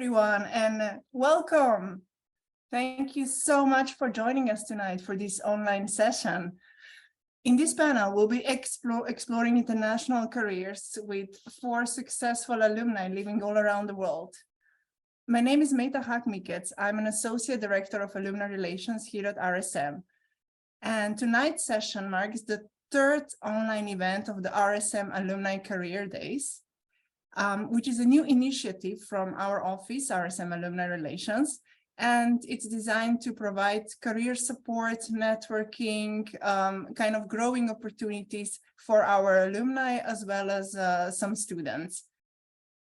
everyone, and welcome. Thank you so much for joining us tonight for this online session. In this panel, we'll be exploring international careers with 4 successful alumni living all around the world. My name is Meta Hakmikets. I'm an Associate Director of Alumni Relations here at RSM. And tonight's session marks the 3rd online event of the RSM Alumni Career Days, which is a new initiative from our office, RSM Alumni Relations, and it's designed to provide career support, networking, kind of growing opportunities for our alumni as well as some students.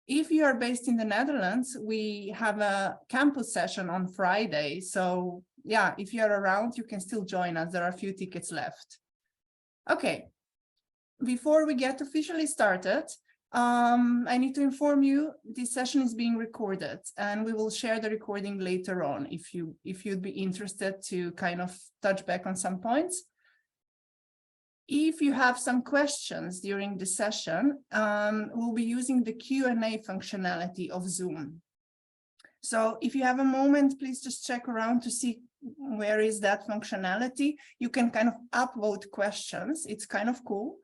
If you are based in the Netherlands, we have a campus session on Friday. So yeah, if you're around, you can still join us. There are a few tickets left. Okay, before we get officially started, I need to inform you this session is being recorded, and we will share the recording later on if you'd be interested to kind of touch back on some points. If you have some questions during the session, we'll be using the Q&A functionality of Zoom. So if you have a moment, please just check around to see where is that functionality. You can kind of upvote questions. It's kind of cool.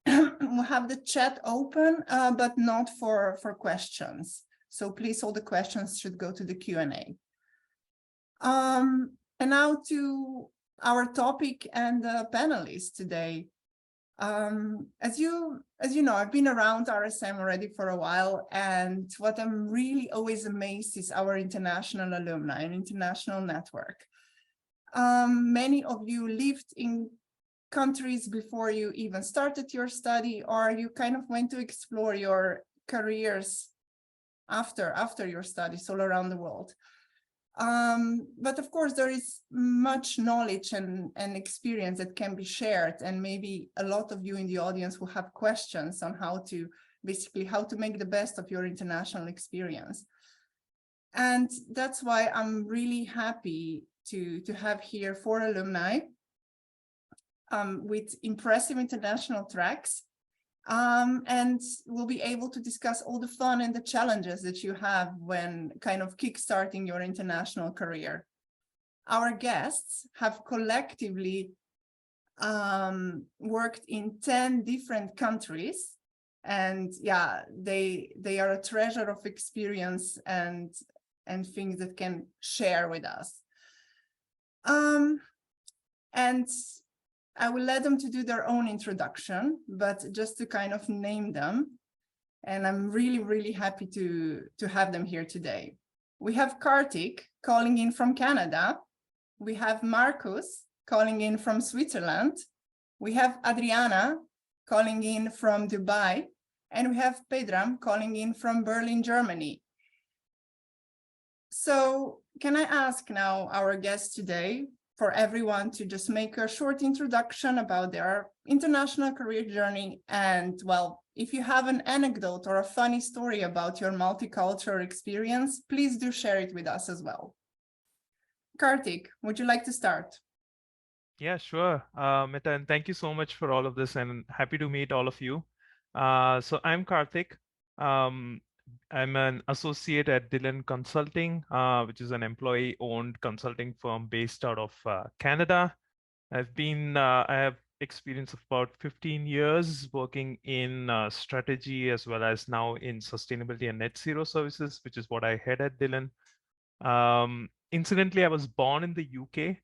We'll have the chat open, but not for questions. So please, all the questions should go to the Q&A. And now to our topic and the panelists today. As you know, I've been around RSM already for a while, and what I'm really always amazed is our international alumni and international network. Many of you lived in countries before you even started your study, or you kind of went to explore your careers after your studies all around the world. But of course, there is much knowledge and experience that can be shared, and maybe a lot of you in the audience will have questions on how to make the best of your international experience. And that's why I'm really happy to have here 4 alumni with impressive international tracks, and we'll be able to discuss all the fun and the challenges that you have when kind of kickstarting your international career. Our guests have collectively worked in 10 different countries, and yeah, they are a treasure of experience and things that can share with us. And I will let them to do their own introduction, but just to kind of name them. And I'm really, really happy to have them here today. We have Kartik calling in from Canada. We have Marcus calling in from Switzerland. We have Adriana calling in from Dubai. And we have Pedram calling in from Berlin, Germany. So can I ask now our guests today for everyone to just make a short introduction about their international career journey. And well, if you have an anecdote or a funny story about your multicultural experience, please do share it with us as well. Kartik, would you like to start? Yeah, sure. Meta, and thank you so much for all of this, and happy to meet all of you. So I'm Kartik. I'm an associate at Dillon Consulting, which is an employee-owned consulting firm based out of Canada. I have experience of about 15 years working in strategy as well as now in sustainability and net zero services, which is what I head at Dillon. Incidentally, I was born in the UK,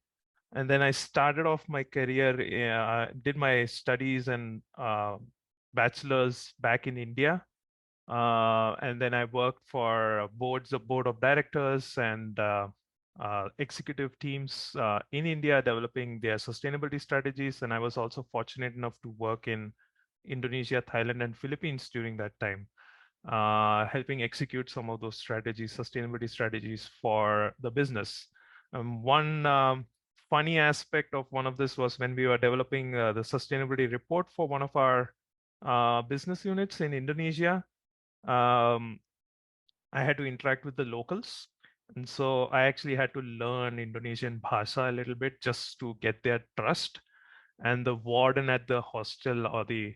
and then I started off my career, did my studies and bachelor's back in India. And then I worked for board of directors and executive teams in India developing their sustainability strategies. And I was also fortunate enough to work in Indonesia, Thailand, and Philippines during that time, helping execute some of those strategies, sustainability strategies for the business. One funny aspect of one of this was when we were developing the sustainability report for one of our business units in Indonesia. I had to interact with the locals. And so I actually had to learn Indonesian Bhasha a little bit just to get their trust. And the warden at the hostel or the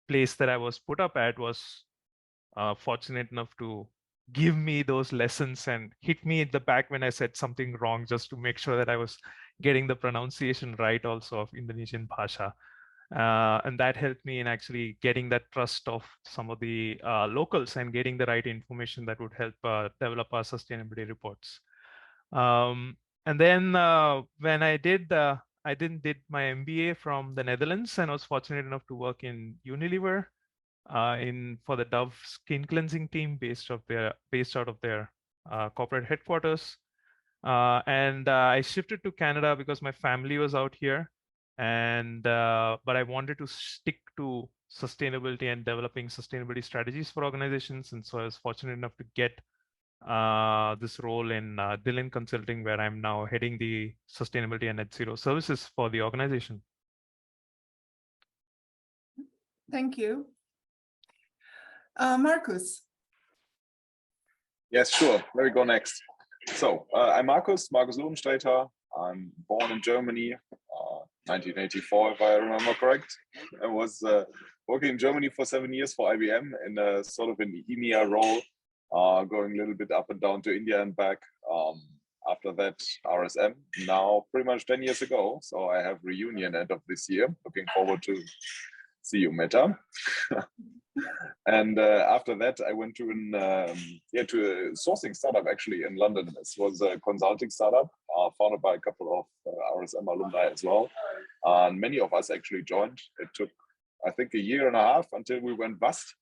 place that I was put up at was fortunate enough to give me those lessons and hit me in the back when I said something wrong, just to make sure that I was getting the pronunciation right also of Indonesian Bhasha. And that helped me in actually getting that trust of some of the locals and getting the right information that would help develop our sustainability reports. And then when I did my MBA from the Netherlands, and I was fortunate enough to work in Unilever for the Dove skin cleansing team based out of their corporate headquarters. And I shifted to Canada because my family was out here, and but I wanted to stick to sustainability and developing sustainability strategies for organizations, and so I was fortunate enough to get this role in Dillon Consulting, where I'm now heading the sustainability and net zero services for the organization. Thank you. Markus. Yes, sure. Where we go next? So I'm Markus Lohenstetter. I'm born in Germany, 1984, if I remember correct. I was working in Germany for 7 years for IBM in a sort of an EMEA role, going a little bit up and down to India and back. After that, RSM, now pretty much 10 years ago. So I have reunion end of this year. Looking forward to see you, Meta. And after that, I went to to a sourcing startup actually in London. This was a consulting startup founded by a couple of RSM alumni as well. And many of us actually joined. It took, I think, a year and a half until we went bust.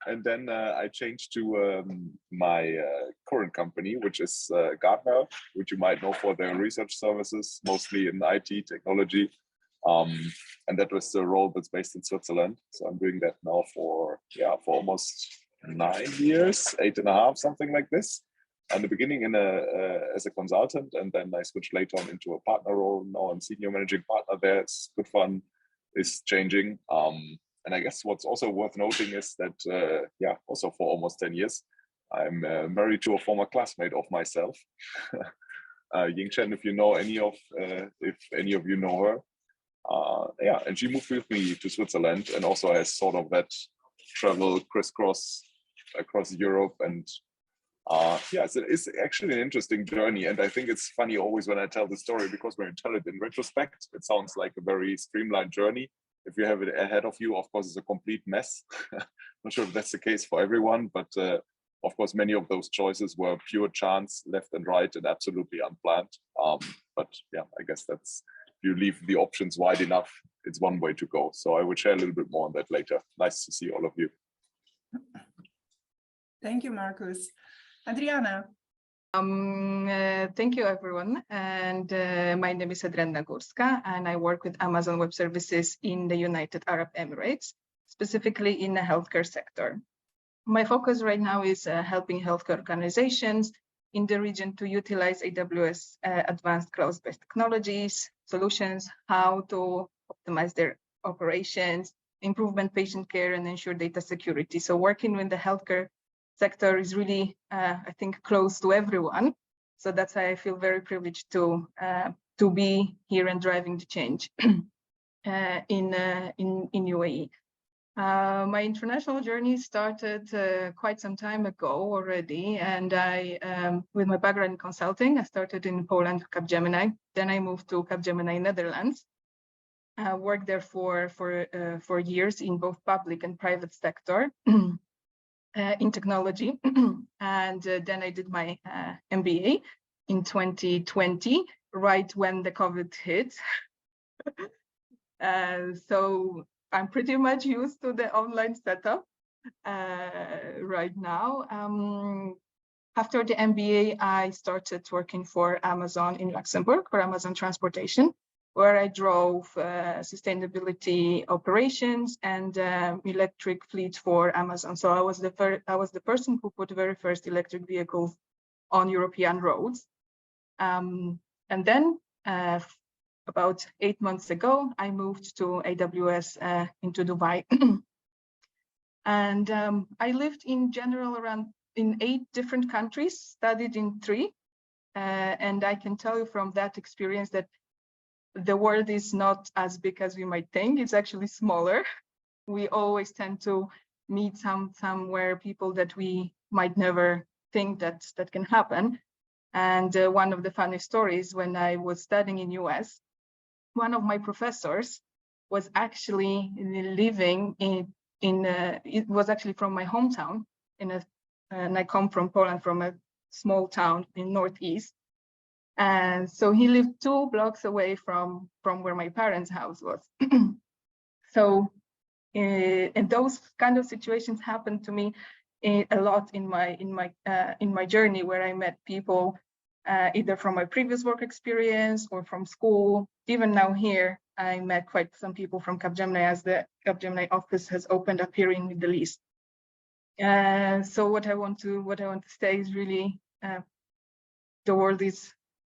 And then I changed to my current company, which is Gartner, which you might know for their research services, mostly in IT technology. And that was the role that's based in Switzerland. So I'm doing that now for almost 9 years, 8.5, something like this. In the beginning as a consultant, and then I switched later on into a partner role. Now I'm senior managing partner there. It's good fun. It's changing. And I guess what's also worth noting is that, also for almost 10 years, I'm married to a former classmate of myself, Ying Chen, if any of you know her. And she moved with me to Switzerland, and also has sort of that travel crisscross across Europe. And it's actually an interesting journey. And I think it's funny always when I tell the story, because when you tell it in retrospect, it sounds like a very streamlined journey. If you have it ahead of you, of course, it's a complete mess. Not sure if that's the case for everyone, but of course, many of those choices were pure chance, left and right, and absolutely unplanned. But yeah, I guess that's, if you leave the options wide enough, it's one way to go. So I will share a little bit more on that later. Nice to see all of you. Thank you, Markus. Adriana. Thank you, everyone. And my name is Adriana Górska, and I work with Amazon Web Services in the United Arab Emirates, specifically in the healthcare sector. My focus right now is helping healthcare organizations in the region to utilize AWS advanced cloud-based technologies, solutions, how to optimize their operations, improve patient care, and ensure data security. So working with the healthcare sector is really, I think, close to everyone. So that's why I feel very privileged to be here and driving the change in UAE. My international journey started quite some time ago already, and I, with my background in consulting, I started in Poland, Capgemini. Then I moved to Capgemini, Netherlands. I worked there for years in both public and private sector. In technology, and then I did my MBA in 2020, right when the COVID hit. So I'm pretty much used to the online setup right now. After the MBA, I started working for Amazon in Luxembourg, for Amazon Transportation, where I drove sustainability operations and electric fleet for Amazon. So I was the person who put the very first electric vehicles on European roads. And then about 8 months ago, I moved to AWS into Dubai. And I lived in general in 8 different countries, studied in 3. And I can tell you from that experience that the world is not as big as we might think. It's actually smaller. We always tend to meet somewhere people that we might never think that can happen. And one of the funny stories, when I was studying in US, one of my professors was actually living in it was actually from my hometown and I come from Poland, from a small town in Northeast. And so he lived 2 blocks away from where my parents' house was. So, and those kind of situations happened to me a lot in my journey, where I met people either from my previous work experience or from school. Even now here, I met quite some people from Capgemini, as the Capgemini office has opened up here in the Middle East. So what I want to say is really, the world is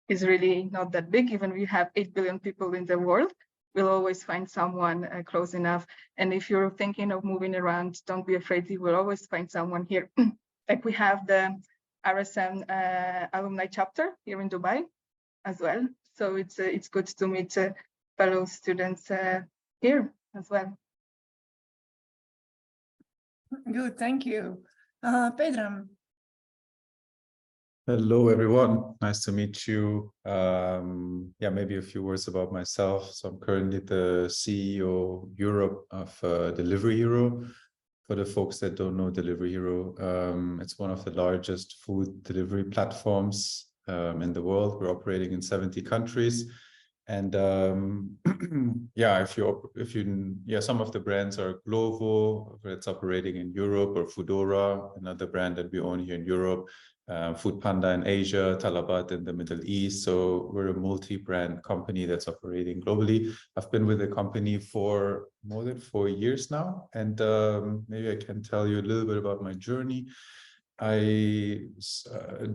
really not that big. Even we have 8 billion people in the world, we'll always find someone close enough. And if you're thinking of moving around, don't be afraid. You will always find someone here. Like we have the RSM Alumni chapter here in Dubai as well. So it's good to meet fellow students here as well. Good, thank you. Pedram. Hello, everyone. Nice to meet you. Yeah, maybe a few words about myself. So I'm currently the CEO Europe of Delivery Hero. For the folks that don't know Delivery Hero, it's one of the largest food delivery platforms in the world. We're operating in 70 countries. And yeah, some of the brands are Glovo, it's operating in Europe, or Foodora, another brand that we own here in Europe. Food Panda in Asia, Talabat in the Middle East. So we're a multi-brand company that's operating globally. I've been with the company for more than 4 years now, and maybe I can tell you a little bit about my journey. I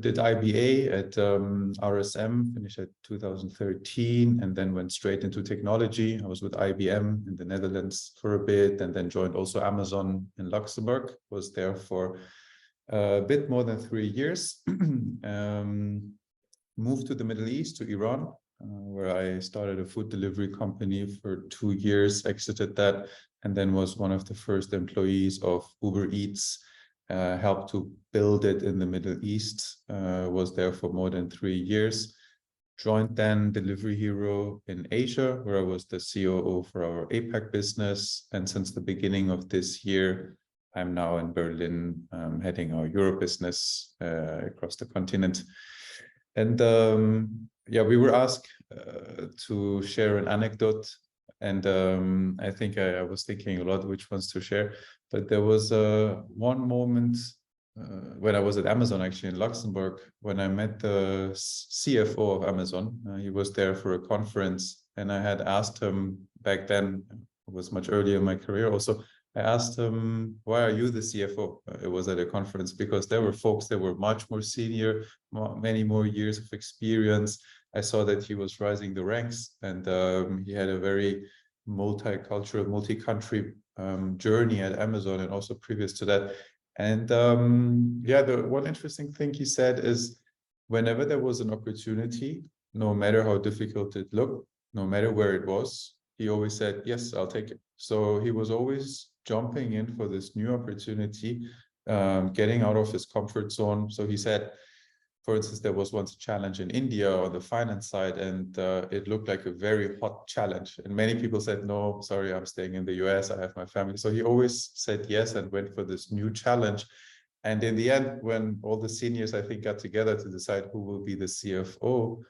did IBA at RSM, finished at 2013, and then went straight into technology. I was with IBM in the Netherlands for a bit, and then joined also Amazon in Luxembourg. Was there for a bit more than 3 years. Moved to the Middle East, to Iran, where I started a food delivery company for 2 years, exited that, and then was one of the first employees of Uber Eats, helped to build it in the Middle East, was there for more than 3 years. Joined then Delivery Hero in Asia, where I was the COO for our APAC business. And since the beginning of this year, I'm now in Berlin, heading our Europe business across the continent. And yeah, we were asked to share an anecdote. And I think I was thinking a lot which ones to share. But there was one moment when I was at Amazon, actually in Luxembourg, when I met the CFO of Amazon. He was there for a conference, and I had asked him back then, it was much earlier in my career also, I asked him, why are you the CFO? It was at a conference, because there were folks that were much more senior, many more years of experience. I saw that he was rising the ranks, and he had a very multicultural, multi-country journey at Amazon, and also previous to that. And yeah, the one interesting thing he said is, whenever there was an opportunity, no matter how difficult it looked, no matter where it was, he always said, yes, I'll take it. So he was always jumping in for this new opportunity, getting out of his comfort zone. So he said, for instance, there was once a challenge in India on the finance side, and it looked like a very hot challenge. And many people said, no, sorry, I'm staying in the US, I have my family. So he always said yes and went for this new challenge. And in the end, when all the seniors, I think, got together to decide who will be the CFO,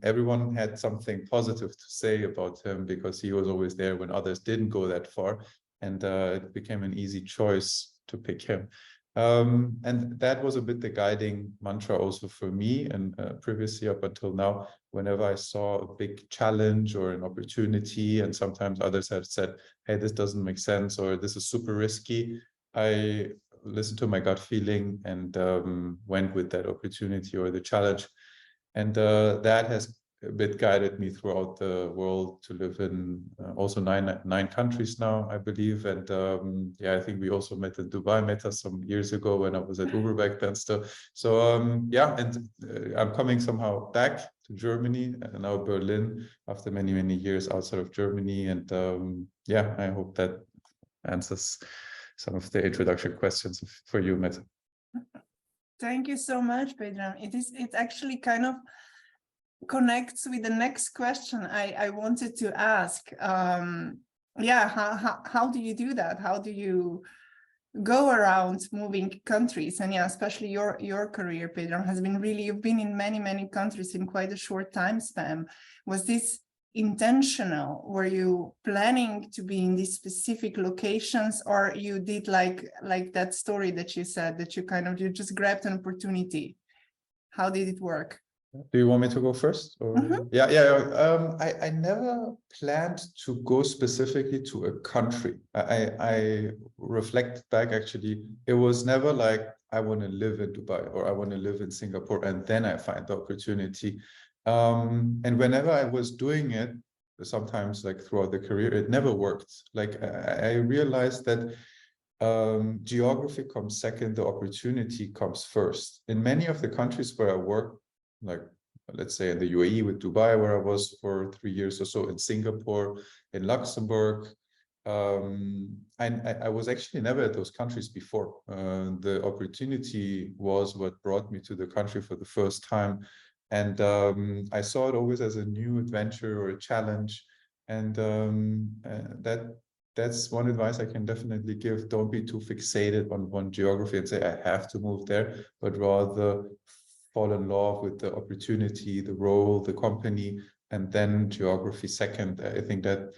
everyone had something positive to say about him, because he was always there when others didn't go that far. And it became an easy choice to pick him. And that was a bit the guiding mantra also for me, and previously up until now, whenever I saw a big challenge or an opportunity, and sometimes others have said, hey, this doesn't make sense, or this is super risky, I listened to my gut feeling and went with that opportunity or the challenge. And that has a bit guided me throughout the world to live in also nine countries now, I believe. And yeah, I think we also met in Dubai, met us some years ago when I was at Uber back then still. So yeah, and I'm coming somehow back to Germany and now Berlin after many, many years outside of Germany. And yeah, I hope that answers some of the introduction questions for you, Mette. Thank you so much, Pedram. It actually kind of connects with the next question I wanted to ask. Yeah, how do you do that? How do you go around moving countries? And yeah, especially your career, Pedram, has been really, you've been in many countries in quite a short time span. Was this intentional? Were you planning to be in these specific locations, or you did like that story that you said that you just grabbed an opportunity? How did it work? Do you want me to go first? Or? Mm-hmm. Yeah. I never planned to go specifically to a country. I reflect back, actually, it was never like I want to live in Dubai or I want to live in Singapore and then I find the opportunity. And whenever I was doing it, sometimes like throughout the career, it never worked. Like I realized that geography comes second, the opportunity comes first. In many of the countries where I work, like let's say in the UAE with Dubai, where I was for 3 years or so, in Singapore, in Luxembourg, I was actually never at those countries before. The opportunity was what brought me to the country for the first time. And I saw it always as a new adventure or a challenge. And that's one advice I can definitely give. Don't be too fixated on one geography and say, I have to move there, but rather fall in love with the opportunity, the role, the company, and then geography second. I think that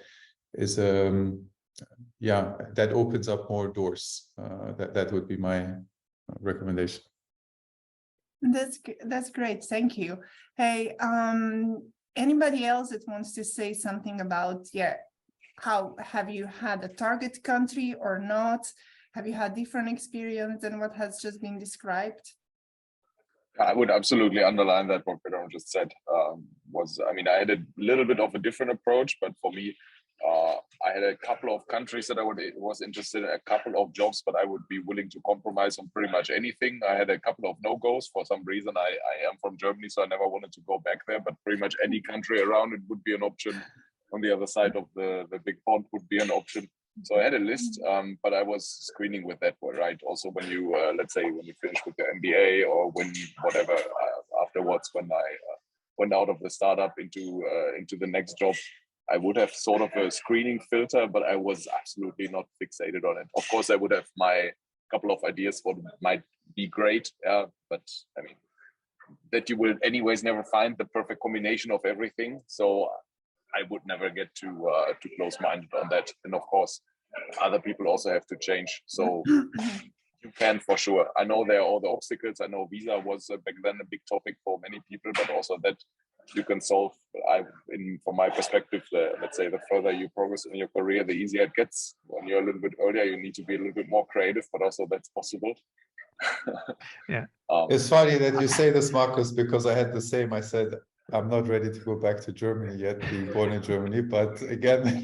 is, that opens up more doors. That would be my recommendation. That's great. Thank you. Hey, anybody else that wants to say something about, how have you had a target country or not? Have you had different experience than what has just been described? I would absolutely underline that what Pedram just said. I had a little bit of a different approach, but for me, I had a couple of countries that I was interested in, a couple of jobs, but I would be willing to compromise on pretty much anything. I had a couple of no-goes for some reason. I am from Germany, so I never wanted to go back there, but pretty much any country around it would be an option. On the other side of the big pond would be an option. So I had a list, but I was screening with that one, right? Also, when you, let's say, when you finish with your MBA or when whatever afterwards, when I went out of the startup into the next job, I would have sort of a screening filter, but I was absolutely not fixated on it. Of course, I would have my couple of ideas what might be great, but I mean, that you will anyways never find the perfect combination of everything. So I would never get too close-minded on that. And of course, other people also have to change. So you can for sure. I know there are all the obstacles. I know visa was back then a big topic for many people, but also that you can solve. From my perspective, let's say the further you progress in your career, the easier it gets. When you're a little bit earlier, you need to be a little bit more creative, but also that's possible. Yeah. It's funny that you say this, Marcus, because I had the same. I said, I'm not ready to go back to Germany yet, being born in Germany. But again,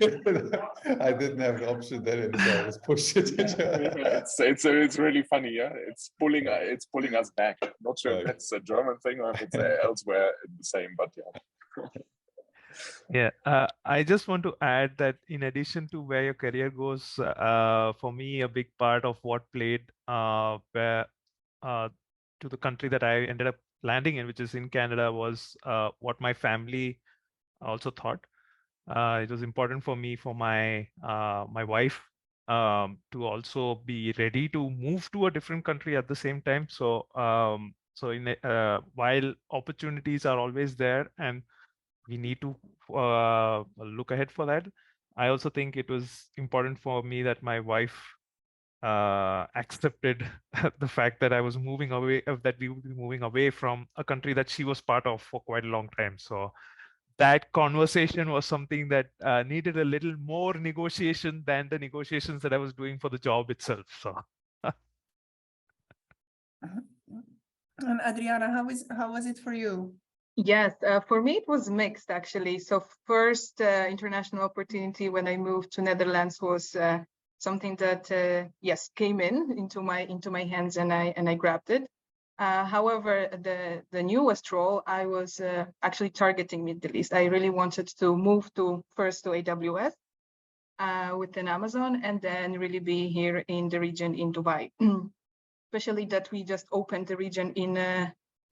I didn't have the option then, and so I was pushed into Germany. It's really funny, yeah. It's pulling us back. Not sure if that's a German thing or if it's elsewhere the same, but yeah. Yeah, I just want to add that in addition to where your career goes, for me, a big part of what played to the country that I ended up landing in, which is in Canada, was what my family also thought. It was important for me, for my my wife, to also be ready to move to a different country at the same time. So, while opportunities are always there and we need to look ahead for that, I also think it was important for me that my wife accepted the fact that I was moving away, that we would be moving away from a country that she was part of for quite a long time. So that conversation was something that needed a little more negotiation than the negotiations that I was doing for the job itself. So. And Adriana, how was it for you? Yes, for me it was mixed actually. So first international opportunity when I moved to Netherlands was something that came into my hands, and I grabbed it. However, the newest role, I was actually targeting Middle East. I really wanted to move first to AWS. within Amazon, and then really be here in the region in Dubai. Especially that we just opened the region in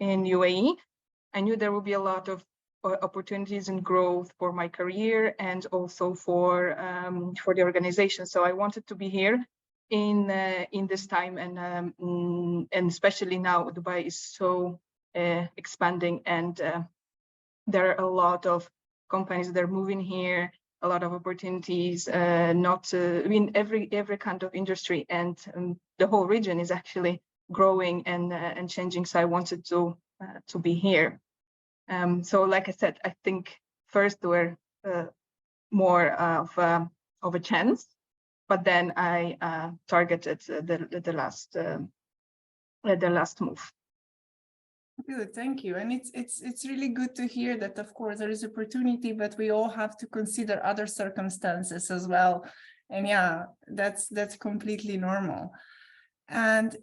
UAE. I knew there would be a lot of opportunities and growth for my career and also for the organization. So I wanted to be here in this time, and especially now Dubai is so expanding, and there are a lot of companies that are moving here, a lot of opportunities. I mean, every kind of industry, and the whole region is actually growing and changing. So I wanted to be here. So, like I said, I think first we're more of a chance, but then I targeted the last move. Good, thank you. And it's really good to hear that, of course, there is opportunity, but we all have to consider other circumstances as well. And yeah, that's completely normal. And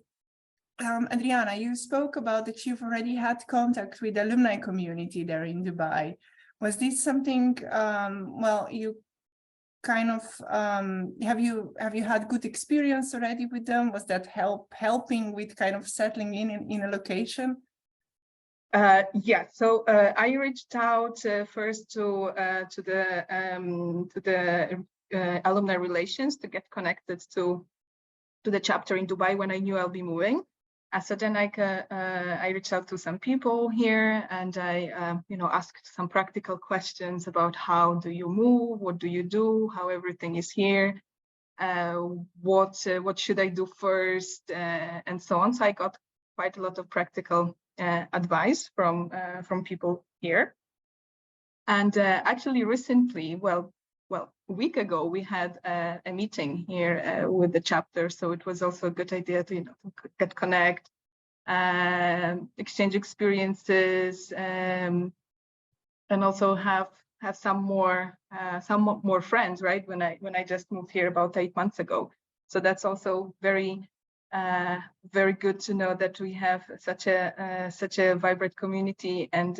Adriana, you spoke about that you've already had contact with the alumni community there in Dubai. Was this something, well, you kind of, have you had good experience already with them? Was that helping with kind of settling in a location? Yeah, so I reached out first to the alumni relations to get connected to the chapter in Dubai when I knew I'll be moving. So then I reached out to some people here, and I asked some practical questions about how do you move, what do you do, how everything is here, what should I do first, and so on. So I got quite a lot of practical advice from people here. And actually recently, well, a week ago, we had a meeting here with the chapter. So it was also a good idea to get connect, exchange experiences, and also have some more friends, right? When I just moved here about 8 months ago. So that's also very good to know that we have such a vibrant community and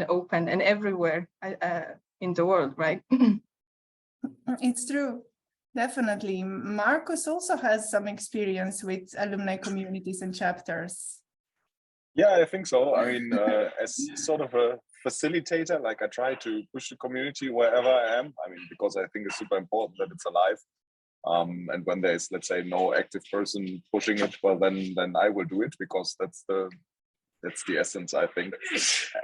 open and everywhere in the world, right? It's true, definitely. Marcus also has some experience with alumni communities and chapters. Yeah, I think so. I mean, as sort of a facilitator, like I try to push the community wherever I am. I mean, because I think it's super important that it's alive. And when there's, let's say, no active person pushing it, well, then I will do it, because that's the essence, I think.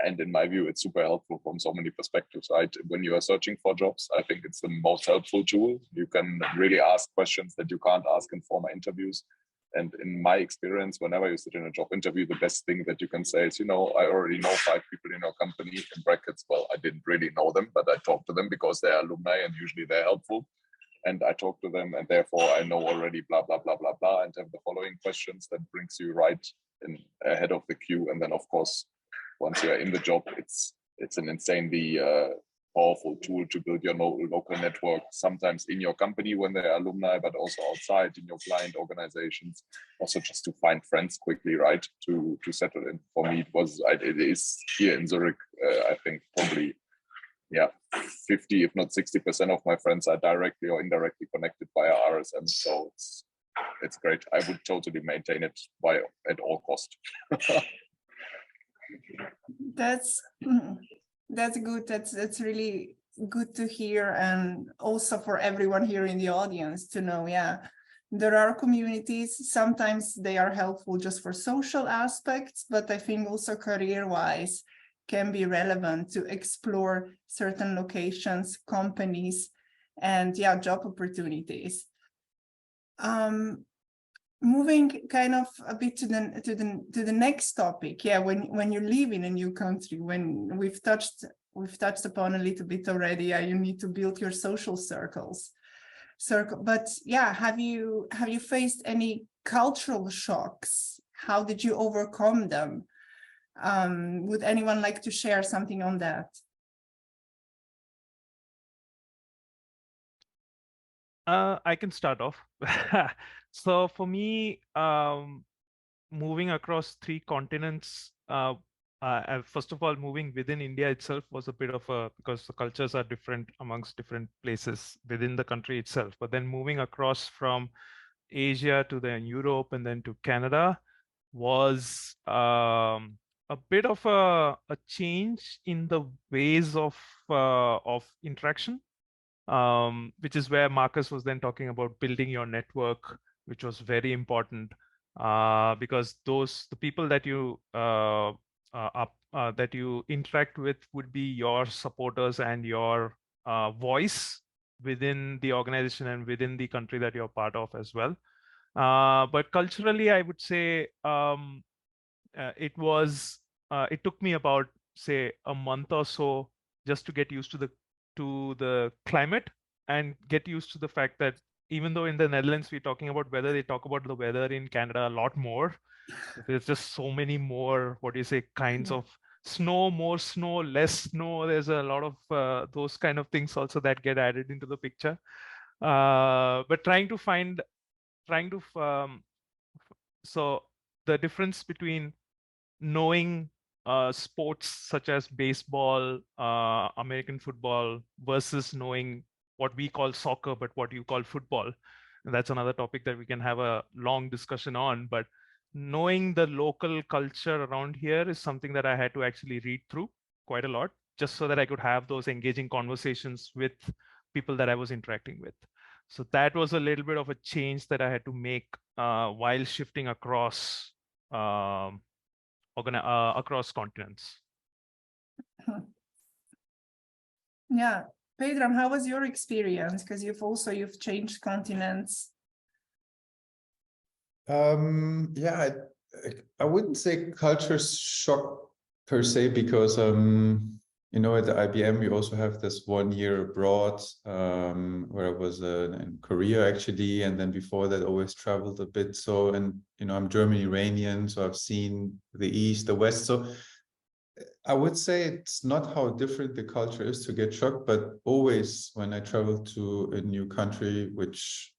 And in my view, it's super helpful from so many perspectives, right? When you are searching for jobs, I think it's the most helpful tool. You can really ask questions that you can't ask in formal interviews. And in my experience, whenever you sit in a job interview, the best thing that you can say is, I already know 5 people in your company, in brackets. Well, I didn't really know them, but I talked to them because they're alumni and usually they're helpful. And I talk to them, and therefore I know already blah, blah, blah, blah, blah, and have the following questions that brings you right in ahead of the queue. And then, of course, once you're in the job, it's an insanely powerful tool to build your local network, sometimes in your company when they're alumni, but also outside in your client organizations, also just to find friends quickly, right, to settle in. For me, it is here in Zurich, I think probably, yeah, 50, if not 60% of my friends are directly or indirectly connected via RSM. So it's great. I would totally maintain it at all cost. That's good. That's really good to hear, and also for everyone here in the audience to know. Yeah, there are communities. Sometimes they are helpful just for social aspects, but I think also career-wise can be relevant to explore certain locations, companies, and yeah, job opportunities. Moving kind of a bit to the next topic. Yeah, when you live in a new country, when we've touched upon a little bit already, you need to build your social circles. But yeah, have you faced any cultural shocks? How did you overcome them? Would anyone like to share something on that? I can start off. So for me, moving across 3 continents, first of all, moving within India itself was a bit of a, because the cultures are different amongst different places within the country itself. But then moving across from Asia to then Europe and then to Canada was a bit of a change in the ways of interaction, which is where Marcus was then talking about building your network, which was very important, because the people that you that you interact with would be your supporters and your voice within the organization and within the country that you're part of as well. But culturally, I would say it took me about, say, a month or so just to get used to the climate and get used to the fact that even though in the Netherlands we're talking about weather, they talk about the weather in Canada a lot more. There's just so many more, what do you say, kinds of snow, more snow, less snow. There's a lot of those kind of things also that get added into the picture. But trying to so the difference between knowing sports such as baseball, American football, versus knowing what we call soccer, but what you call football. And that's another topic that we can have a long discussion on. But knowing the local culture around here is something that I had to actually read through quite a lot, just so that I could have those engaging conversations with people that I was interacting with. So that was a little bit of a change that I had to make while shifting across across continents. Yeah, Pedram, how was your experience? Because you've changed continents. Yeah, I wouldn't say culture shock per se, because you know, at the IBM we also have this 1 year abroad, where I was in Korea actually, and then before that always traveled a bit. So, and you know, I'm German Iranian, so I've seen the East, the West. So I would say it's not how different the culture is to get shocked, but always when I travel to a new country, which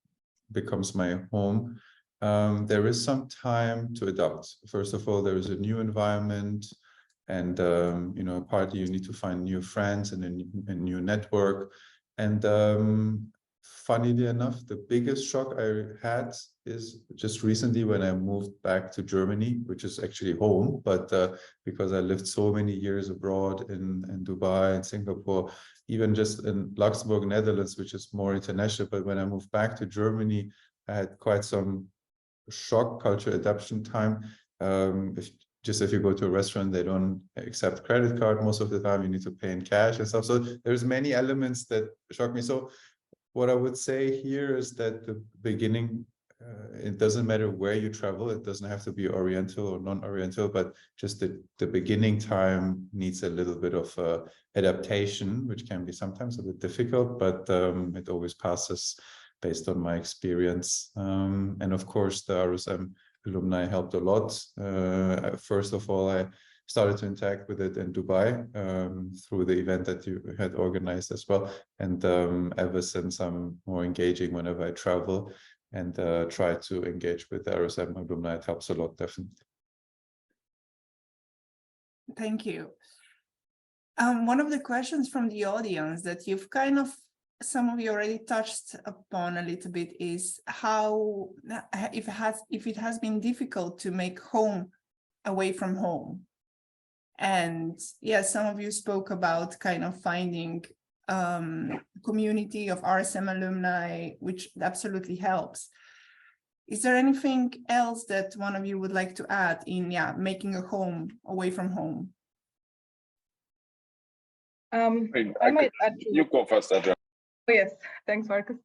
becomes my home, there is some time to adapt. First of all, there is a new environment, and you know, partly you need to find new friends and a new network. And funnily enough, the biggest shock I had is just recently when I moved back to Germany, which is actually home, but because I lived so many years abroad in Dubai and Singapore, even just in Luxembourg, Netherlands, which is more international. But when I moved back to Germany, I had quite some shock culture adaptation time. If you go to a restaurant, they don't accept credit card most of the time. You need to pay in cash and stuff. So there's many elements that shock me. So what I would say here is that the beginning, it doesn't matter where you travel. It doesn't have to be Oriental or non-Oriental, but just the beginning time needs a little bit of adaptation, which can be sometimes a bit difficult, but it always passes based on my experience. And of course, the RSM Alumni helped a lot. First of all, I started to interact with it in Dubai through the event that you had organized as well. And ever since, I'm more engaging whenever I travel and try to engage with the RSM Alumni. It helps a lot, definitely. Thank you. One of the questions from the audience that you've kind of, some of you already touched upon a little bit, is how, if it has been difficult to make home away from home. And yes, some of you spoke about kind of finding community of RSM alumni, which absolutely helps. Is there anything else that one of you would like to add in making a home away from home? I might add to you go first, Adrian. Oh, yes, thanks, Marcus.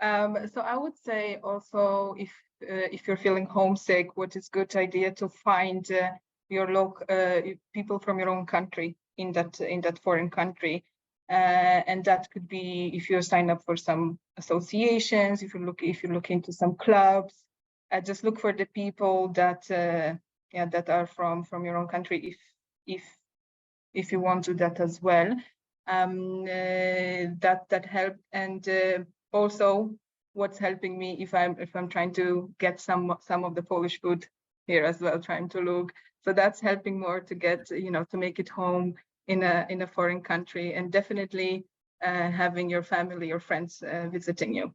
So I would say also, if you're feeling homesick, what is good idea to find your local people from your own country in that foreign country, and that could be if you sign up for some associations, if you look into some clubs, just look for the people that that are from your own country, if you want to do that as well. That helped. And also what's helping me if I'm trying to get some of the Polish food here as well, trying to look. So that's helping more to get, to make it home in a foreign country, and definitely having your family or friends visiting you.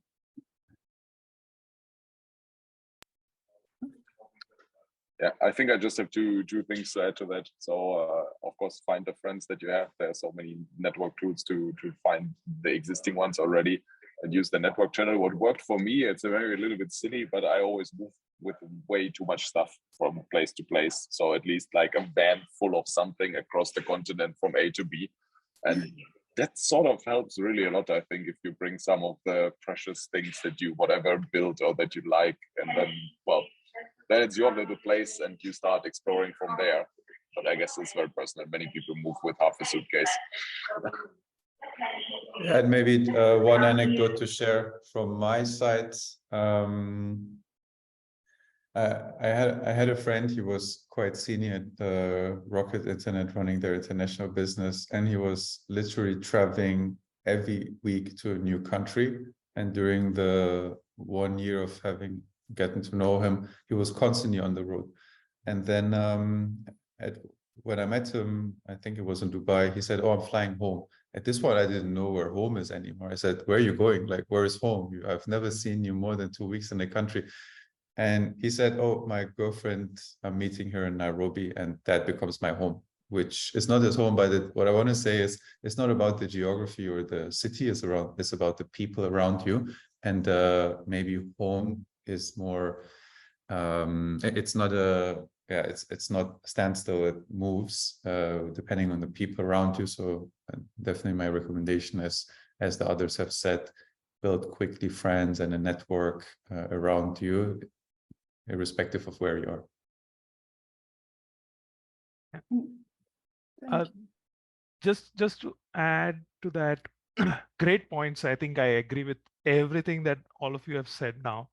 Yeah, I think I just have two things to add to that. So of course, find the friends that you have. There are so many network tools to find the existing ones already and use the network channel. What worked for me, it's a little bit silly, but I always move with way too much stuff from place to place. So at least like a van full of something across the continent from A to B. And that sort of helps really a lot, I think, if you bring some of the precious things that you whatever built or that you like, and then, well, then it's your little place and you start exploring from there. But I guess it's very personal. Many people move with half a suitcase. Yeah, and maybe one anecdote to share from my side. I had a friend. He was quite senior at the Rocket Internet, running their international business, and he was literally traveling every week to a new country. And during the 1 year of getting to know him, he was constantly on the road. And then when I met him, I think it was in Dubai, he said, "Oh, I'm flying home." At this point, I didn't know where home is anymore. I said, "Where are you going? Like, where is home? I've never seen you more than 2 weeks in the country." And he said, "Oh, my girlfriend, I'm meeting her in Nairobi, and that becomes my home," which is not his home. But what I want to say is, it's not about the geography or the city it's about the people around you. And maybe home is more, it's not it's not standstill, it moves depending on the people around you. So definitely my recommendation is, as the others have said, build quickly friends and a network around you, irrespective of where you are. Just to add to that, great points. I think I agree with everything that all of you have said now.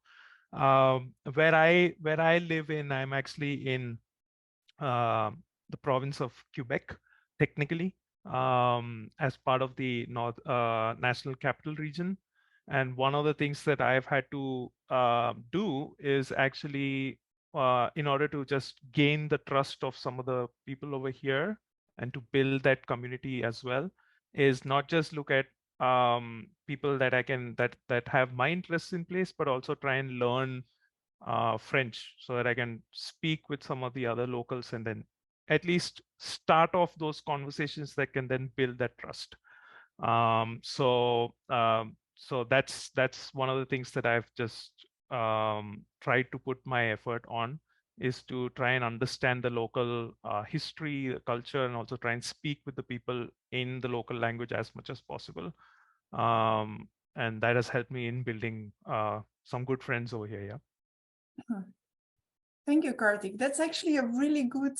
Where I live in, I'm actually in the province of Quebec, technically, as part of the North National Capital Region. And one of the things that I've had to do is actually, in order to just gain the trust of some of the people over here and to build that community as well, is not just look at people that I can that have my interests in place, but also try and learn French so that I can speak with some of the other locals and then at least start off those conversations that can then build that trust. So that's one of the things that I've just tried to put my effort on, is to try and understand the local history, the culture, and also try and speak with the people in the local language as much as possible. And that has helped me in building some good friends over here. Yeah. Thank you, Kartik. That's actually a really good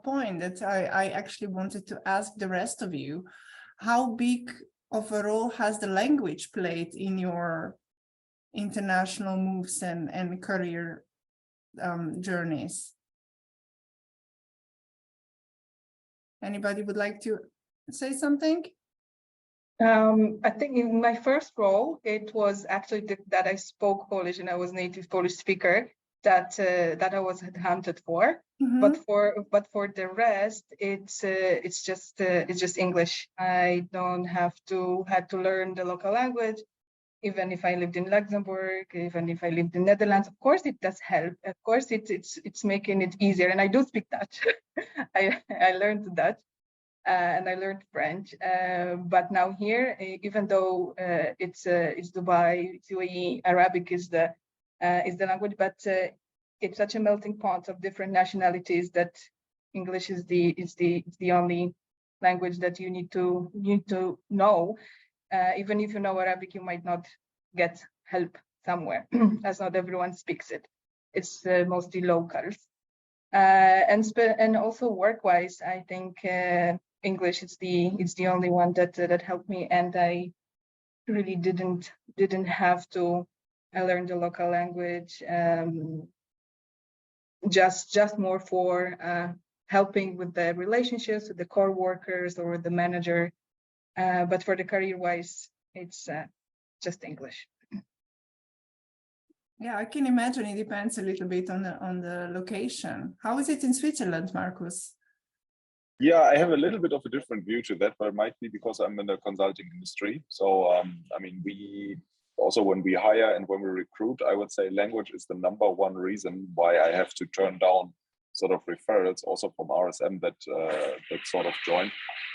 point that I actually wanted to ask the rest of you. How big of a role has the language played in your international moves and career journeys? Anybody would like to say something? I think in my first role, it was actually that I spoke Polish and I was native Polish speaker that I was headhunted for. Mm-hmm. But for the rest, it's just English. I don't had to learn the local language. Even if I lived in Luxembourg, even if I lived in Netherlands, of course it does help. Of course it's making it easier. And I do speak Dutch. I learned Dutch. And I learned French, but now here, even though it's Dubai, it's UAE, Arabic is the language, but it's such a melting pot of different nationalities that English is the only language that you need to know. Even if you know Arabic, you might not get help somewhere, as not everyone speaks it. It's mostly locals, and also work-wise, I think. English it's the only one that helped me, and I really didn't have to learn the local language, just more for helping with the relationships with the core workers or the manager, but for the career wise it's just English. Yeah, I can imagine it depends a little bit on the location. How is it in Switzerland, Marcus? Yeah, I have a little bit of a different view to that, but it might be because I'm in the consulting industry. So, I mean, we also, when we hire and when we recruit, I would say language is the number one reason why I have to turn down sort of referrals also from RSM that sort of join.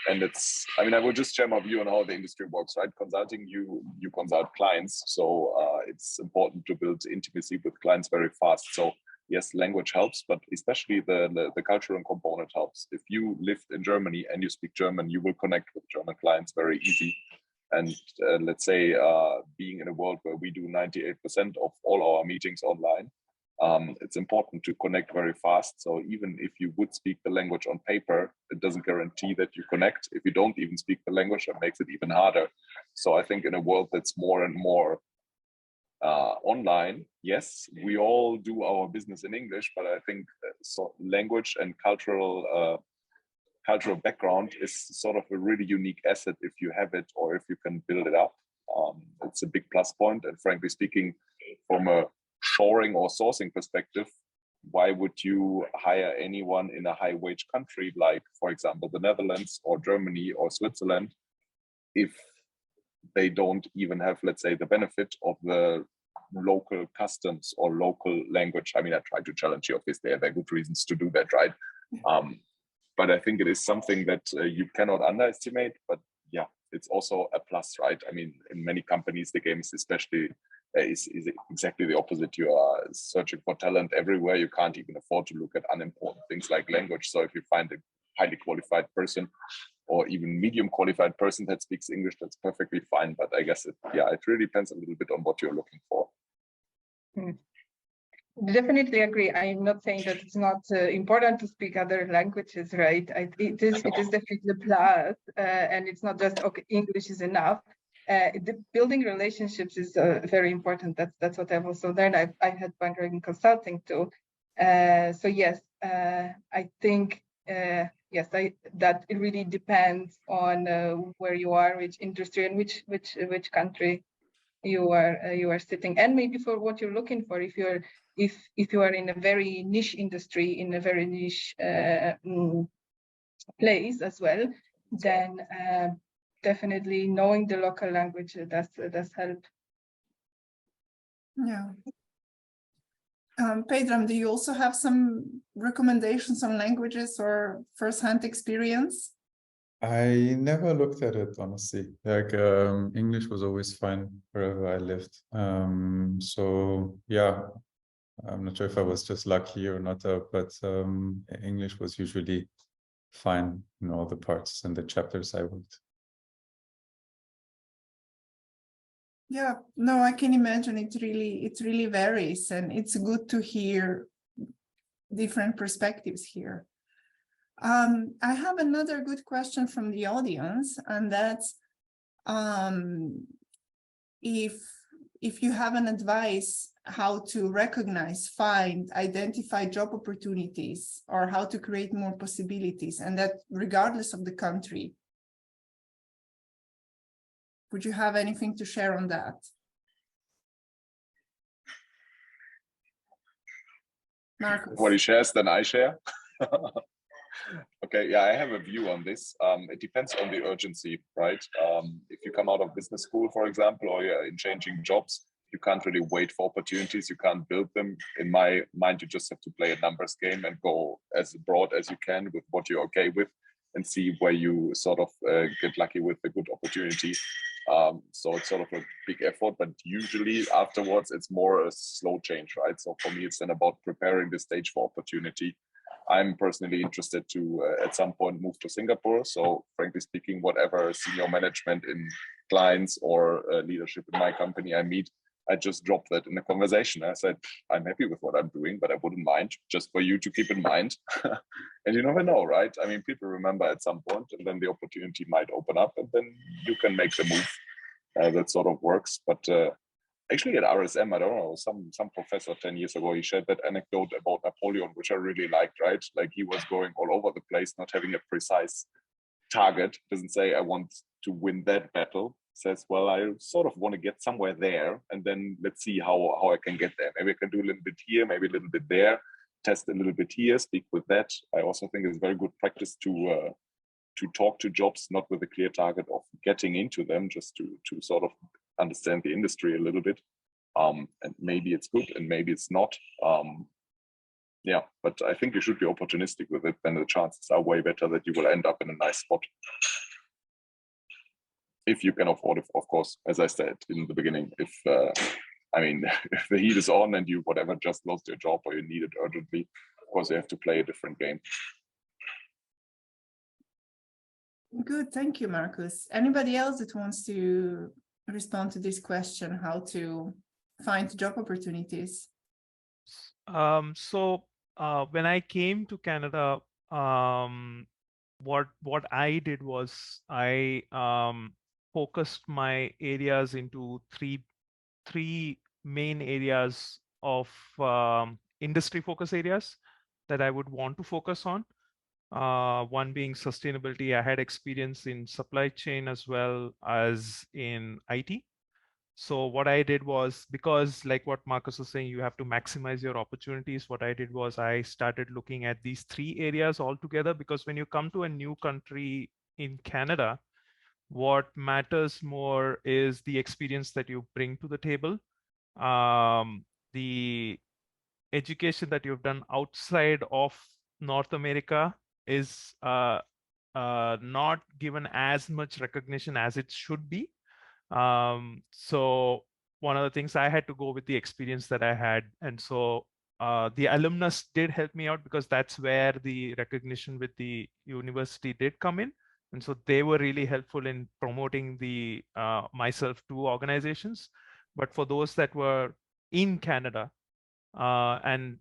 And it's, I mean, I will just share my view on how the industry works, right? Consulting, you consult clients. So it's important to build intimacy with clients very fast. So yes, language helps, but especially the cultural component helps. If you lived in Germany and you speak German, you will connect with German clients very easy. And let's say being in a world where we do 98% of all our meetings online, it's important to connect very fast. So even if you would speak the language on paper, it doesn't guarantee that you connect. If you don't even speak the language, it makes it even harder. So I think in a world that's more and more online, yes, we all do our business in English, but I think so language and cultural background is sort of a really unique asset if you have it or if you can build it up. It's a big plus point. And frankly speaking, from a shoring or sourcing perspective, why would you hire anyone in a high wage country like, for example, the Netherlands or Germany or Switzerland if they don't even have, let's say, the benefit of the local customs or local language? I mean, I try to challenge you, obviously, there are good reasons to do that, right? But I think it is something that you cannot underestimate, but yeah, it's also a plus, right? I mean, in many companies, the game is especially is exactly the opposite. You are searching for talent everywhere. You can't even afford to look at unimportant things like language. So if you find a highly qualified person or even medium qualified person that speaks English, that's perfectly fine. But I guess it really depends a little bit on what you're looking for. Definitely agree. I'm not saying that it's not important to speak other languages, right? It is definitely a plus, and it's not just okay, English is enough. The building relationships is very important. That's what I've also learned. I had background in consulting too. So yes, I think yes, that it really depends on where you are, which industry, and which country you are sitting, and maybe for what you're looking for. If you are in a very niche industry, in a very niche place as well, then definitely knowing the local language does help. Yeah. Pedram, do you also have some recommendations on languages or first-hand experience? I never looked at it, honestly. Like English was always fine wherever I lived. So yeah, I'm not sure if I was just lucky or not, but English was usually fine in all the parts and the chapters I worked. Yeah, no, I can imagine it really varies, and it's good to hear different perspectives here. I have another good question from the audience, and that's if you have an advice how to recognize, find, identify job opportunities, or how to create more possibilities, and that regardless of the country. Would you have anything to share on that? Marcus. What he shares, then I share. Okay, yeah, I have a view on this. It depends on the urgency, right? If you come out of business school, for example, or you're in changing jobs, you can't really wait for opportunities. You can't build them. In my mind, you just have to play a numbers game and go as broad as you can with what you're okay with and see where you sort of get lucky with a good opportunity. So it's sort of a big effort, but usually afterwards, it's more a slow change, right? So for me, it's then about preparing the stage for opportunity. I'm personally interested to, at some point, move to Singapore. So frankly speaking, whatever senior management in clients or leadership in my company I meet, I just dropped that in the conversation. I said, I'm happy with what I'm doing, but I wouldn't mind just for you to keep in mind. And you never know, right? I mean, people remember at some point, and then the opportunity might open up, and then you can make the move. That sort of works. But actually at RSM, I don't know, some professor 10 years ago, he shared that anecdote about Napoleon, which I really liked, right? Like he was going all over the place, not having a precise target. Doesn't say I want to win that battle. says, well, I sort of want to get somewhere there, and then let's see how I can get there. Maybe I can do a little bit here, maybe a little bit there, test a little bit here, speak with that. I also think it's very good practice to talk to jobs, not with a clear target of getting into them, just to sort of understand the industry a little bit. And maybe it's good and maybe it's not. Yeah, but I think you should be opportunistic with it, then the chances are way better that you will end up in a nice spot. If you can afford it, of course, as I said in the beginning, if I mean, if the heat is on and you whatever just lost your job or you need it urgently, of course you have to play a different game. Good, thank you, Marcus. Anybody else that wants to respond to this question, how to find job opportunities? So when I came to Canada, what I did was I focused my areas into three main areas of industry focus areas that I would want to focus on. One being sustainability. I had experience in supply chain as well as in IT. So what I did was, because like what Marcus was saying, you have to maximize your opportunities. What I did was I started looking at these three areas all together, because when you come to a new country in Canada, what matters more is the experience that you bring to the table. The education that you've done outside of North America is not given as much recognition as it should be. So one of the things, I had to go with the experience that I had. And so the alumnus did help me out, because that's where the recognition with the university did come in. And so they were really helpful in promoting the myself to organizations. But for those that were in Canada and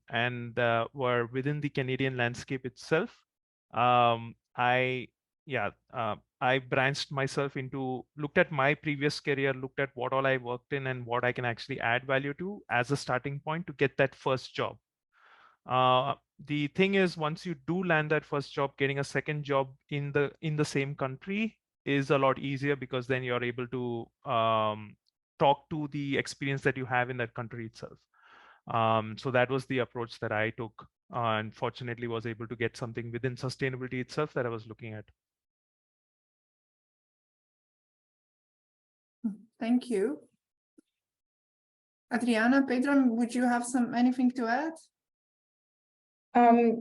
were within the Canadian landscape itself, I branched myself into, looked at my previous career, looked at what all I worked in and what I can actually add value to as a starting point to get that first job. The thing is, once you do land that first job, getting a second job in the same country is a lot easier, because then you're able to talk to the experience that you have in that country itself. So that was the approach that I took, and fortunately was able to get something within sustainability itself that I was looking at. Thank you. Adriana, Pedro, would you have anything to add?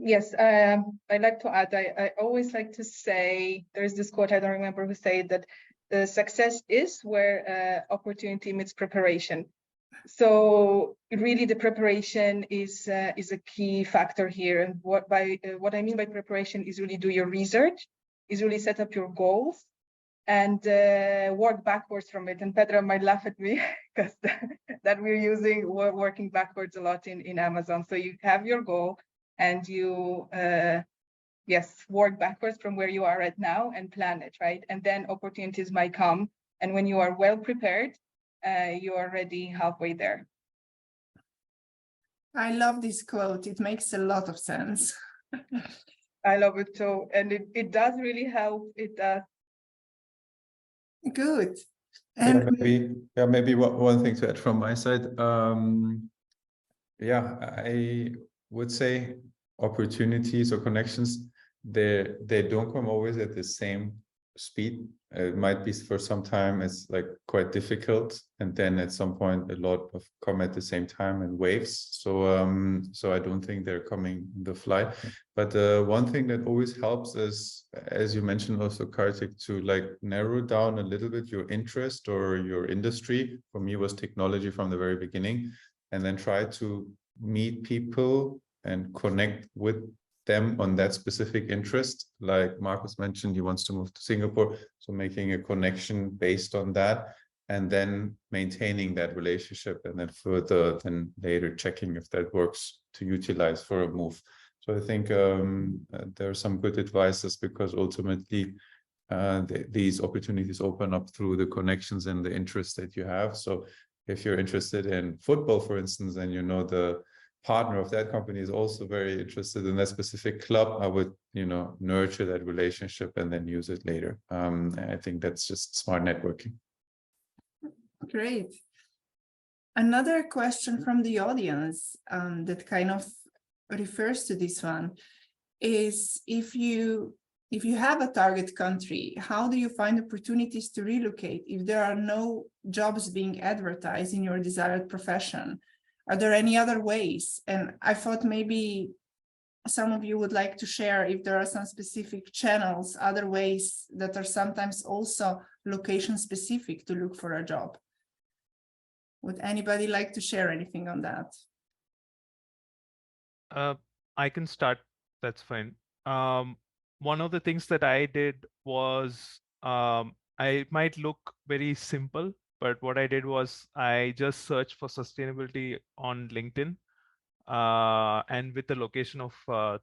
Yes, I'd like to add, I always like to say, there's this quote, I don't remember who said that the success is where opportunity meets preparation. So really the preparation is a key factor here. And what I mean by preparation is really do your research, is really set up your goals and work backwards from it. And Pedro might laugh at me because that we're working backwards a lot in Amazon. So you have your goal and you, work backwards from where you are at now and plan it, right? And then opportunities might come. And when you are well prepared, you are already halfway there. I love this quote. It makes a lot of sense. I love it too. And it does really help. It does. Good. And maybe one thing to add from my side. I would say opportunities or connections, they don't come always at the same speed. It might be for some time it's like quite difficult, and then at some point a lot of come at the same time in waves. So I don't think they're coming on the fly. But one thing that always helps is, as you mentioned also, Kartik, to like narrow down a little bit your interest or your industry. For me, it was technology from the very beginning, and then try to meet people and connect with them on that specific interest. Like Marcus mentioned, he wants to move to Singapore, so making a connection based on that, and then maintaining that relationship, and then further then later checking if that works to utilize for a move. So I think there are some good advices, because ultimately these opportunities open up through the connections and the interest that you have. So if you're interested in football, for instance, and you know the partner of that company is also very interested in that specific club, I would, nurture that relationship and then use it later. I think that's just smart networking. Great. Another question from the audience that kind of refers to this one is if you have a target country, how do you find opportunities to relocate if there are no jobs being advertised in your desired profession? Are there any other ways? And I thought maybe some of you would like to share if there are some specific channels, other ways that are sometimes also location specific to look for a job. Would anybody like to share anything on that? I can start. That's fine. One of the things that I did was, I might look very simple, but what I did was I just searched for sustainability on LinkedIn, and with the location of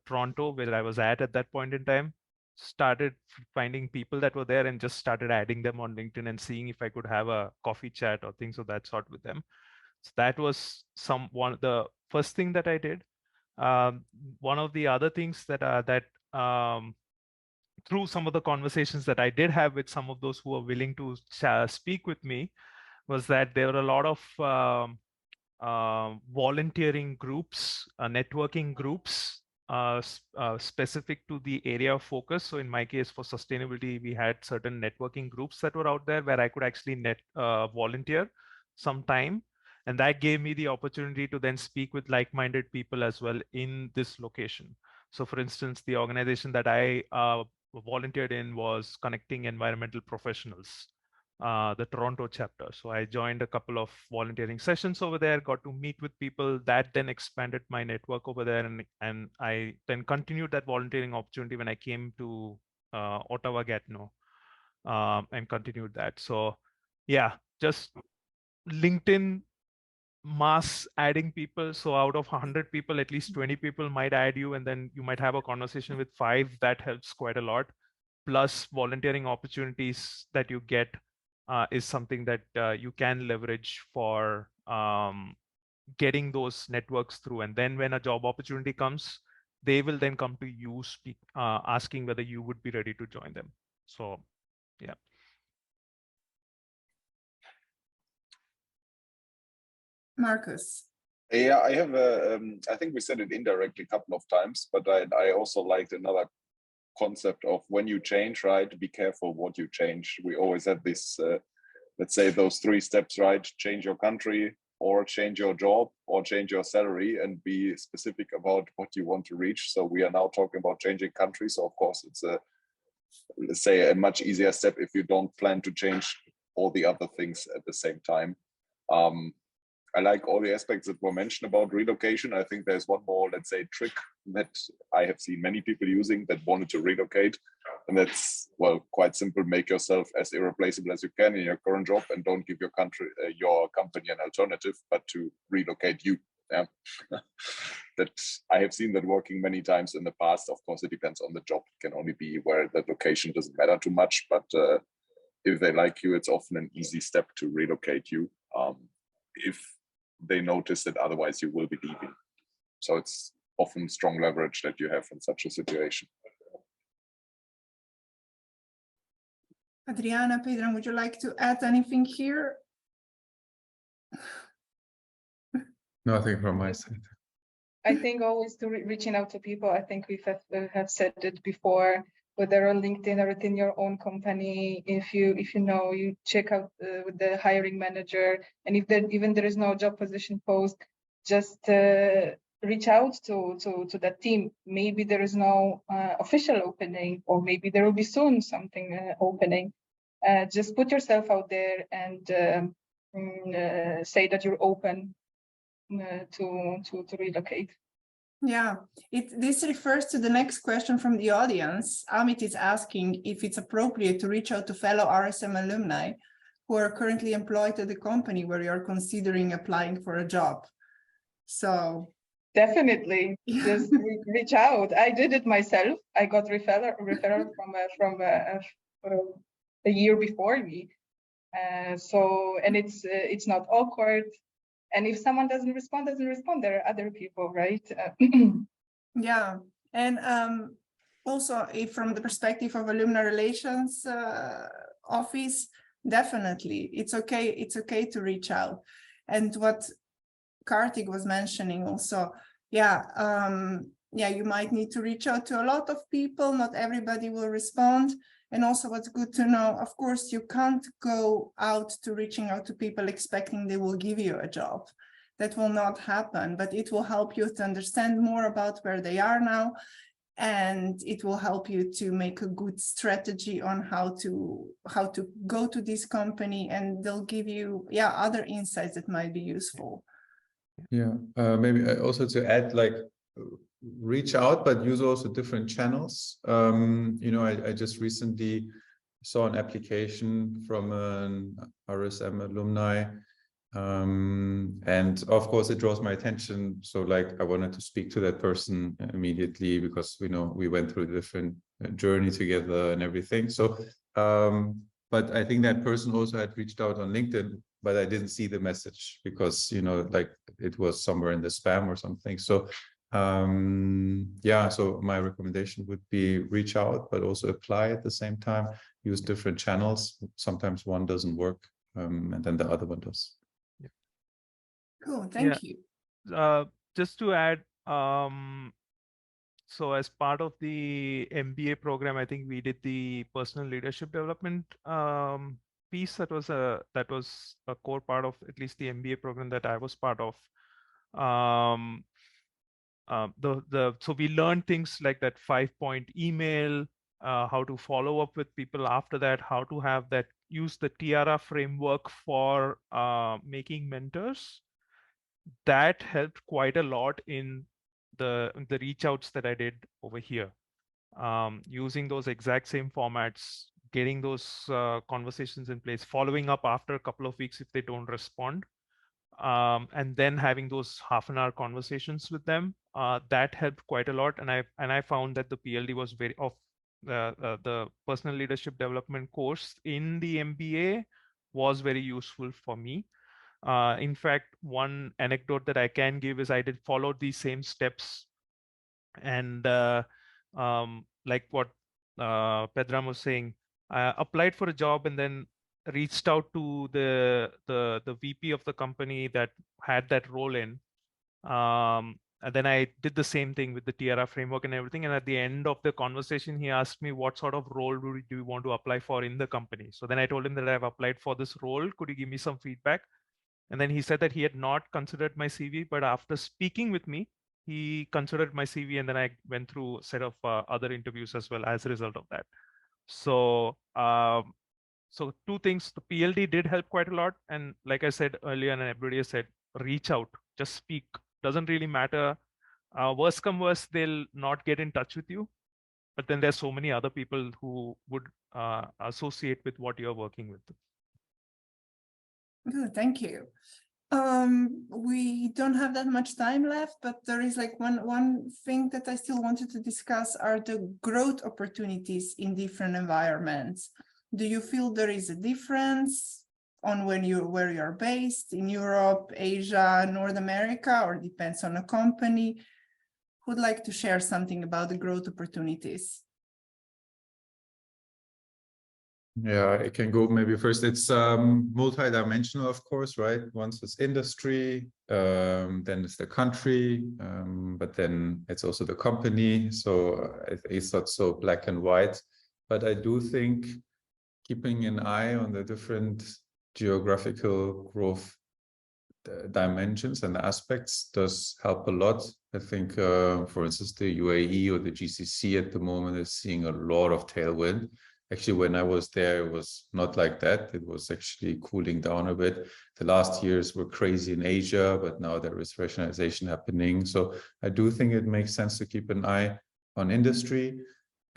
Toronto, where I was at that point in time, started finding people that were there and just started adding them on LinkedIn and seeing if I could have a coffee chat or things of that sort with them. So that was the first thing that I did. One of the other things that through some of the conversations that I did have with some of those who were willing to speak with me, was that there were a lot of volunteering groups, networking groups specific to the area of focus. So in my case, for sustainability, we had certain networking groups that were out there where I could actually volunteer some time. And that gave me the opportunity to then speak with like-minded people as well in this location. So for instance, the organization that I volunteered in was Connecting Environmental Professionals, the Toronto chapter. So I joined a couple of volunteering sessions over there, got to meet with people. That then expanded my network over there. And I then continued that volunteering opportunity when I came to Ottawa-Gatineau, and continued that. So yeah, just LinkedIn, mass adding people. So out of 100 people, at least 20 people might add you, and then you might have a conversation with 5. That helps quite a lot. Plus volunteering opportunities that you get is something that you can leverage for getting those networks through. And then when a job opportunity comes, they will then come to you asking whether you would be ready to join them. So yeah. Marcus. Yeah, I have I think we said it indirectly a couple of times, but I also liked another concept of when you change, right? Be careful what you change. We always have this, let's say those 3 steps, right? Change your country, or change your job, or change your salary, and be specific about what you want to reach. So we are now talking about changing countries. So of course, it's let's say a much easier step if you don't plan to change all the other things at the same time. I like all the aspects that were mentioned about relocation. I think there's one more, let's say, trick that I have seen many people using that wanted to relocate. And that's, well, quite simple. Make yourself as irreplaceable as you can in your current job, and don't give your company an alternative, but to relocate you. Yeah. That I have seen that working many times in the past. Of course, it depends on the job. It can only be where the location doesn't matter too much, but if they like you, it's often an easy step to relocate you. If they notice that otherwise you will be leaving. So it's often strong leverage that you have in such a situation. Adriana, Pedro, would you like to add anything here? Nothing from my side. I think always to reaching out to people. I think we have said it before, whether on LinkedIn or within your own company. If you know, you check out with the hiring manager, and if there is no job position post, just reach out to that team. Maybe there is no official opening, or maybe there will be soon something opening. Just put yourself out there and say that you're open to relocate. Yeah, this refers to the next question from the audience. Amit is asking if it's appropriate to reach out to fellow RSM alumni who are currently employed at the company where you're considering applying for a job. So definitely, just reach out. I did it myself. I got referral from a year before me. So, and it's not awkward. And if someone doesn't respond, there are other people, right? Yeah, and also if from the perspective of alumni relations office, definitely. It's okay to reach out. And what Kartik was mentioning also, you might need to reach out to a lot of people. Not everybody will respond. And also what's good to know, of course, you can't go out to reaching out to people expecting they will give you a job. That will not happen, but it will help you to understand more about where they are now. And it will help you to make a good strategy on how to go to this company, and they'll give you other insights that might be useful. Yeah, maybe also to add, like, reach out, but use also different channels. You know, I just recently saw an application from an RSM alumni, and of course it draws my attention. So like, I wanted to speak to that person immediately because we went through a different journey together and everything. So, but I think that person also had reached out on LinkedIn, but I didn't see the message because, like, it was somewhere in the spam or something. So, so my recommendation would be reach out, but also apply at the same time, use different channels. Sometimes one doesn't work, and then the other one does. Yeah. Cool, thank you. Just to add, so as part of the MBA program, I think we did the personal leadership development piece. That was a core part of at least the MBA program that I was part of. So we learned things like that 5-point email, how to follow up with people after that, how to have that, use the Tiara framework for making mentors. That helped quite a lot in the reach outs that I did over here. Using those exact same formats, getting those conversations in place, following up after a couple of weeks if they don't respond, and then having those half-an-hour conversations with them, that helped quite a lot. And I found that the PLD was the personal leadership development course in the MBA was very useful for me. In fact, one anecdote that I can give is I did follow these same steps, and like what Pedram was saying, I applied for a job and then reached out to the VP of the company that had that role in. And then I did the same thing with the Tiara framework and everything. And at the end of the conversation, he asked me, what sort of role do you want to apply for in the company? So then I told him that I've applied for this role. Could you give me some feedback? And then he said that he had not considered my CV, but after speaking with me, he considered my CV, and then I went through a set of other interviews as well as a result of that. So, so two things: the PLD did help quite a lot, and like I said earlier, and everybody has said, reach out, just speak. Doesn't really matter. Worst come worst, they'll not get in touch with you, but then there's so many other people who would associate with what you're working with. Good, thank you. We don't have that much time left, but there is like one thing that I still wanted to discuss are the growth opportunities in different environments. Do you feel there is a difference on where you're based in Europe, Asia, North America, or depends on a company? Who'd like to share something about the growth opportunities? Yeah, I can go maybe first. It's multi-dimensional, of course, right? Once it's industry, then it's the country, but then it's also the company. So it's not so black and white. But I do think keeping an eye on the different geographical growth dimensions and aspects does help a lot. I think, for instance, the UAE or the GCC at the moment is seeing a lot of tailwind. Actually, when I was there, it was not like that. It was actually cooling down a bit. The last years were crazy in Asia, but now there is rationalization happening. So I do think it makes sense to keep an eye on industry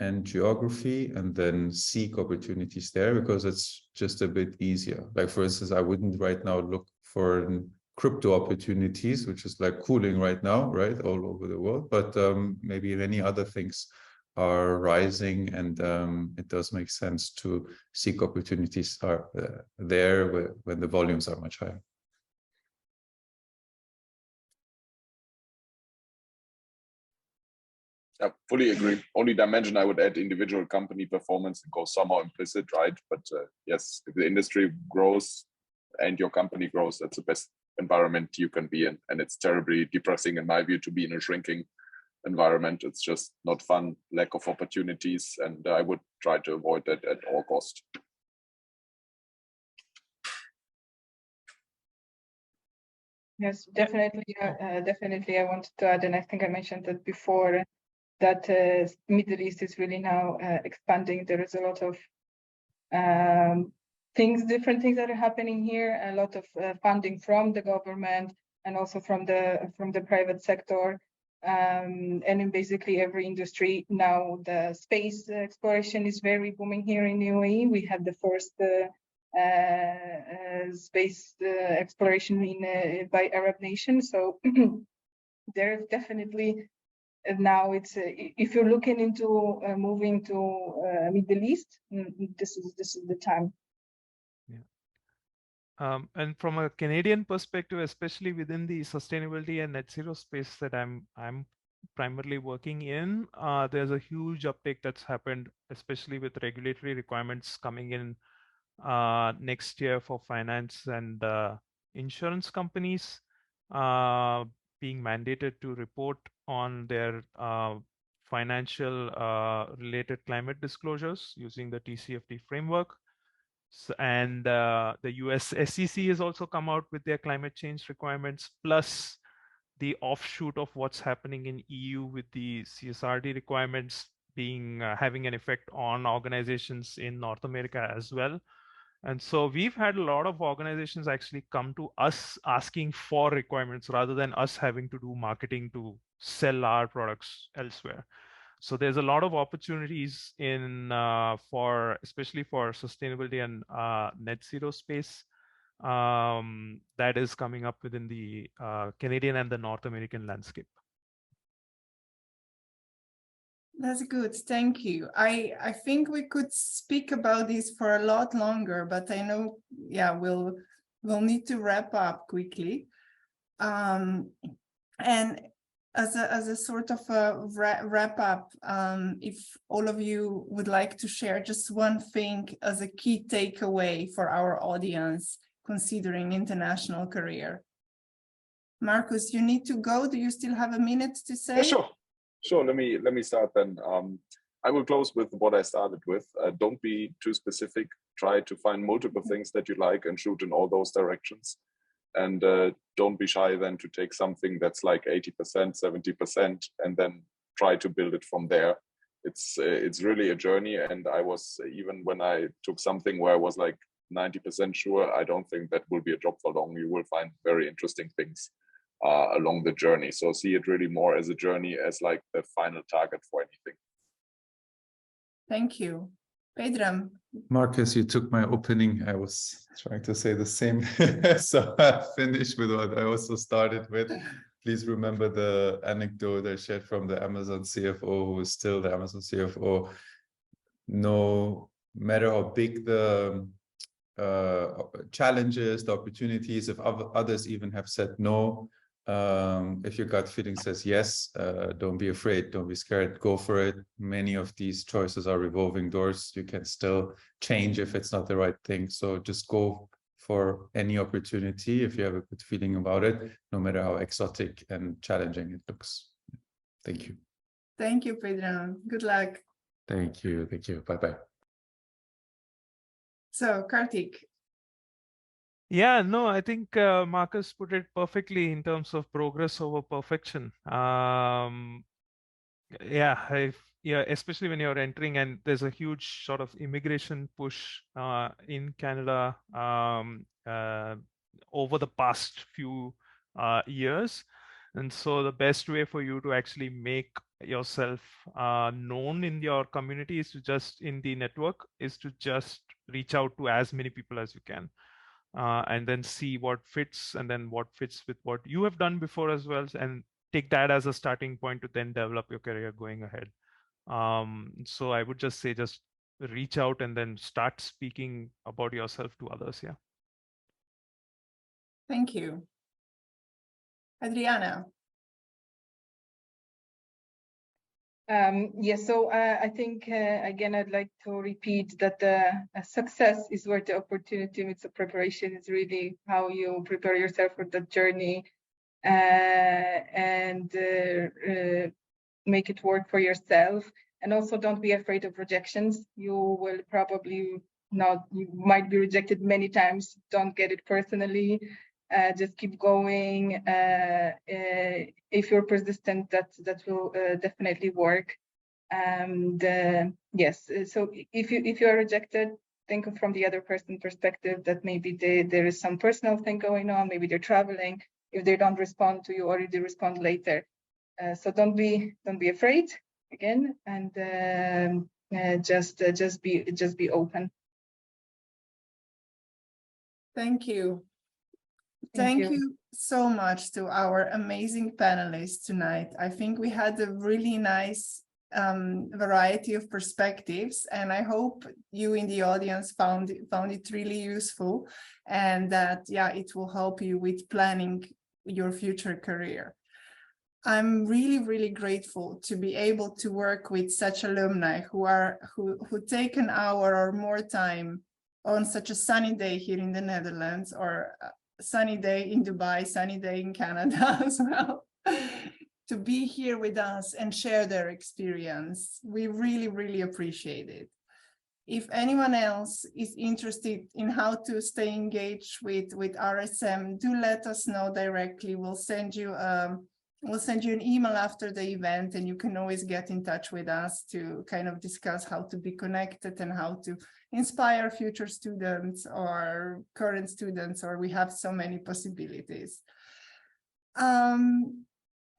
and geography and then seek opportunities there because it's just a bit easier. Like, for instance, I wouldn't right now look for crypto opportunities, which is like cooling right now, right, all over the world. But maybe many other things are rising, and it does make sense to seek opportunities there when the volumes are much higher. I fully agree. Only dimension I would add individual company performance goes somehow implicit, right? But yes, if the industry grows and your company grows, that's the best environment you can be in. And it's terribly depressing in my view to be in a shrinking environment. It's just not fun, lack of opportunities, and I would try to avoid that at all cost. Yes, definitely. Definitely, I wanted to add, and I think I mentioned that before, that Middle East is really now expanding. There is a lot of different things that are happening here. A lot of funding from the government and also from the private sector. And in basically every industry now, the space exploration is very booming here in UAE. We had the first space exploration by Arab nations. So there is definitely now it's if you're looking into moving to Middle East, this is the time. Yeah. And from a Canadian perspective, especially within the sustainability and net zero space that I'm primarily working in, there's a huge uptake that's happened, especially with regulatory requirements coming in next year for finance and insurance companies being mandated to report on their financial related climate disclosures using the TCFD framework. So, and the US SEC has also come out with their climate change requirements, plus the offshoot of what's happening in EU with the CSRD requirements being having an effect on organizations in North America as well. And so we've had a lot of organizations actually come to us asking for requirements rather than us having to do marketing to sell our products elsewhere. So there's a lot of opportunities in especially for sustainability and net zero space that is coming up within the Canadian and the North American landscape. That's good. Thank you. I think we could speak about this for a lot longer, but I know, yeah, we'll need to wrap up quickly. And as a sort of a wrap up, if all of you would like to share just one thing as a key takeaway for our audience considering international career. Marcus, you need to go. Do you still have a minute to say? Yeah, sure. Let me start then. I will close with what I started with. Don't be too specific. Try to find multiple things that you like and shoot in all those directions. And don't be shy then to take something that's like 80%, 70%, and then try to build it from there. It's really a journey. And I was, even when I took something where I was like 90% sure, I don't think that will be a job for long. You will find very interesting things along the journey. So see it really more as a journey as like the final target for anything. Thank you. Pedram. Marcus, you took my opening. I was trying to say the same. So I finished with what I also started with. Please remember the anecdote I shared from the Amazon CFO, who is still the Amazon CFO. No matter how big the challenges, the opportunities, if others even have said no, if your gut feeling says yes, don't be afraid, don't be scared, go for it. Many of these choices are revolving doors. You can still change if it's not the right thing. So just go for any opportunity if you have a good feeling about it, no matter how exotic and challenging it looks. Thank you. Thank you, Pedram. Good luck. Thank you. Thank you. Bye-bye. So, Karthik. Yeah, no, I think Marcus put it perfectly in terms of progress over perfection. Yeah, especially when you're entering and there's a huge sort of immigration push in Canada over the past few years. And so the best way for you to actually make yourself known in your community is to just in the network is to just reach out to as many people as you can. And then see what fits and then what fits with what you have done before as well, and take that as a starting point to then develop your career going ahead. So I would just say just reach out and then start speaking about yourself to others. Yeah. Thank you. Adriana. Yes, so I think, again, I'd like to repeat that success is where the opportunity meets the preparation. Is really how you prepare yourself for the journey and make it work for yourself. And also don't be afraid of rejections. You will probably not, you might be rejected many times. Don't get it personally. Just keep going. If you're persistent, that will definitely work. And yes, so if you are rejected, think of from the other person's perspective that maybe there is some personal thing going on. Maybe they're traveling. If they don't respond to you, or if they respond later, so don't be afraid again, and just be open. Thank you. Thank you so much to our amazing panelists tonight. I think we had a really nice variety of perspectives, and I hope you in the audience found it really useful, and that it will help you with planning your future career. I'm really grateful to be able to work with such alumni who take an hour or more time on such a sunny day here in the Netherlands, or sunny day in Dubai, sunny day in Canada as well, to be here with us and share their experience. We really appreciate it. If anyone else is interested in how to stay engaged with RSM, do let us know directly. We'll send you an email after the event, and you can always get in touch with us to kind of discuss how to be connected and how to inspire future students or current students, or we have so many possibilities.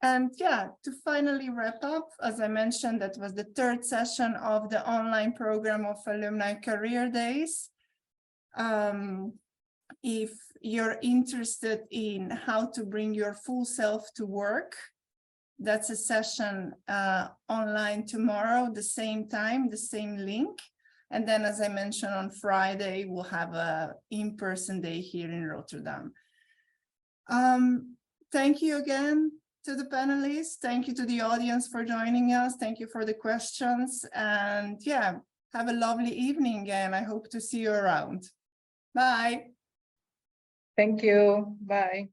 And to finally wrap up, as I mentioned, that was the third session of the online program of Alumni Career Days. If you're interested in how to bring your full self to work, that's a session online tomorrow, the same time, the same link. And then, as I mentioned, on Friday, we'll have an in-person day here in Rotterdam. Thank you again to the panelists. Thank you to the audience for joining us. Thank you for the questions. And have a lovely evening, and I hope to see you around. Bye. Thank you. Bye.